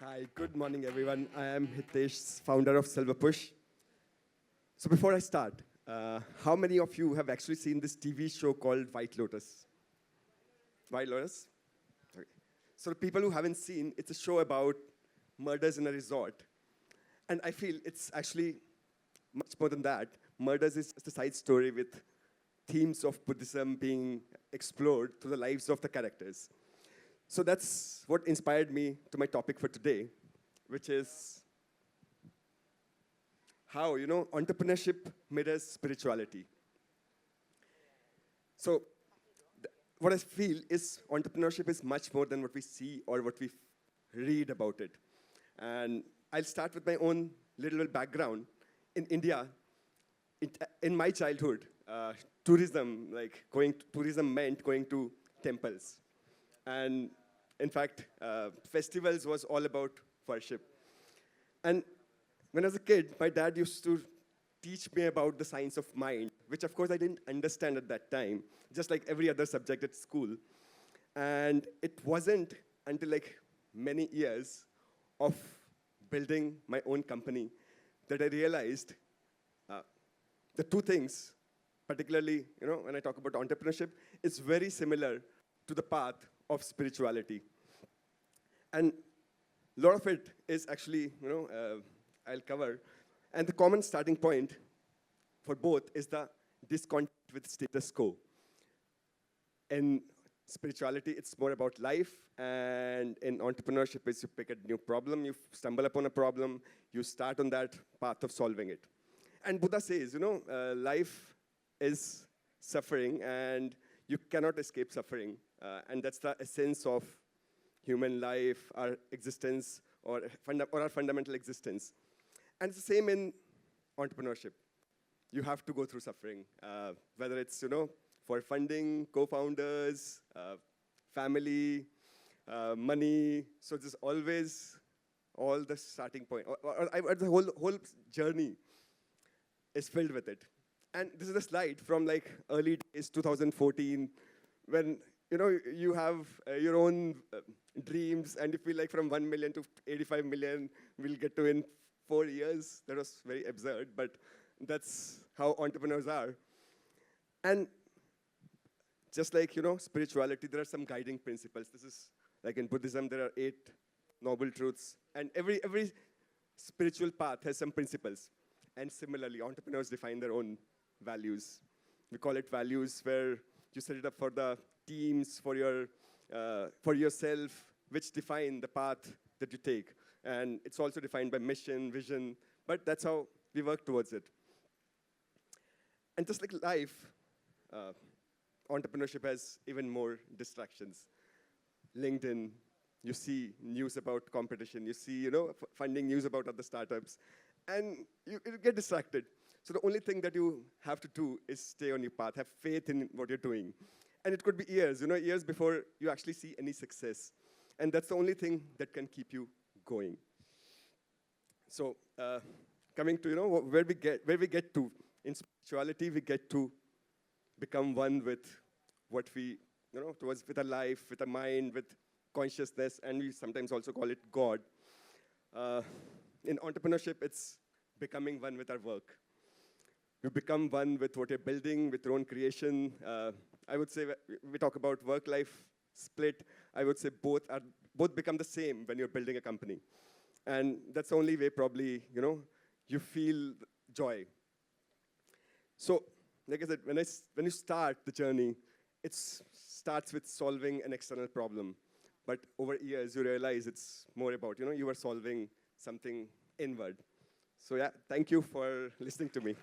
Hi, good morning, everyone. I am Hitesh, founder of Silverpush. So before I start, how many of you have actually seen this TV show called White Lotus? White Lotus? Okay. So the people who haven't seen, it's a show about murders in a resort. And I feel it's actually much more than that. Murders is just a side story with themes of Buddhism being explored through the lives of the characters. So that's what inspired me to my topic for today, which is how, entrepreneurship mirrors spirituality. So what I feel is entrepreneurship is much more than what we see or what we read about it. And I'll start with my own little background. In India, in my childhood, tourism meant going to temples. And in fact, festivals was all about worship. And when I was a kid, my dad used to teach me about the science of mind, which of course I didn't understand at that time, just like every other subject at school. And it wasn't until like many years of building my own company that I realized the two things, particularly, when I talk about entrepreneurship, it's very similar to the path of spirituality. And a lot of it is actually, I'll cover. And the common starting point for both is the discontent with status quo. In spirituality, it's more about life, and in entrepreneurship, is you pick a new problem, you stumble upon a problem, you start on that path of solving it. And Buddha says, life is suffering, and you cannot escape suffering. And that's the essence of human life, our existence, or our fundamental existence. And it's the same in entrepreneurship. You have to go through suffering, whether it's, for funding, co-founders, family, money. So there's always all the starting point, or the whole journey is filled with it. And this is a slide from like early days, 2014, when you have your own dreams, and you feel like from 1 million to 85 million, we'll get to in 4 years. That was very absurd, but that's how entrepreneurs are. And just like, spirituality, there are some guiding principles. This is like in Buddhism, there are 8 noble truths, and every spiritual path has some principles. And similarly, entrepreneurs define their own values. We call it values, where you set it up for the teams, for yourself, which define the path that you take. And it's also defined by mission, vision, but that's how we work towards it. And just like life, entrepreneurship has even more distractions. LinkedIn, you see news about competition, you see, funding news about other startups, and you get distracted. So the only thing that you have to do is stay on your path, have faith in what you're doing. And it could be years, years before you actually see any success. And that's the only thing that can keep you going. So coming to, where we get to, in spirituality, we get to become one with what we, with our life, with our mind, with consciousness, and we sometimes also call it God. In entrepreneurship, it's becoming one with our work. You become one with what you're building, with your own creation. I would say we talk about work-life split. I would say both become the same when you're building a company. And that's the only way probably, you feel joy. So, like I said, when you start the journey, it starts with solving an external problem. But over years, you realize it's more about, you are solving something inward. So yeah, thank you for listening to me.